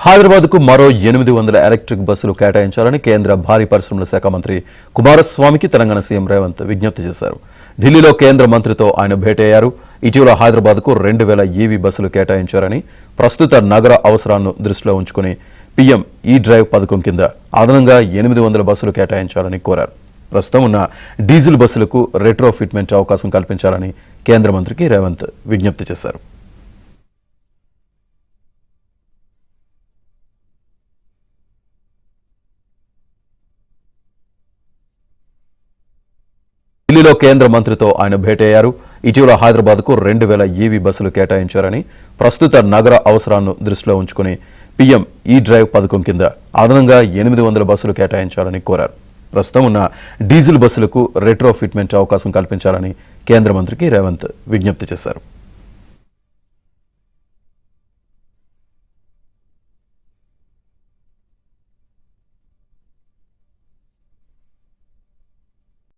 హైదరాబాద్కు మరో 800 ఎలక్ట్రిక్ బస్సులు కేటాయించాలని కేంద్ర భారీ పరిశ్రమల శాఖ మంత్రి కుమారస్వామికి తెలంగాణ సీఎం రేవంత్ విజ్ఞప్తి చేశారు. ఢిల్లీలో కేంద్ర మంత్రితో ఆయన భేటీ అయ్యారు. ఇటీవల హైదరాబాద్కు 2000 ఈవీ బస్సులు కేటాయించారని, ప్రస్తుత నగర అవసరాలను దృష్టిలో ఉంచుకుని పీఎం ఈ డ్రైవ్ పథకం కింద అదనంగా 800 బస్సులు కేటాయించాలని కోరారు. ప్రస్తుతం ఉన్న డీజిల్ బస్సులకు రెట్రో ఫిట్మెంట్ అవకాశం కల్పించాలని కేంద్ర మంత్రికి రేవంత్ విజ్ఞప్తి చేశారు. ఢిల్లీలో కేంద్ర మంత్రితో ఆయన భేటీ అయ్యారు. ఇటీవల హైదరాబాద్కు 2000 ఈవీ బస్సులు కేటాయించారని, ప్రస్తుత నగర అవసరాలను దృష్టిలో ఉంచుకుని పీఎం ఈ డ్రైవ్ పథకం కింద అదనంగా 800 బస్సులు కేటాయించాలని కోరారు. ప్రస్తుతం ఉన్న డీజిల్ బస్సులకు రెట్రో ఫిట్మెంట్ అవకాశం కల్పించాలని కేంద్ర మంత్రికి రేవంత్ విజ్ఞప్తి చేశారు.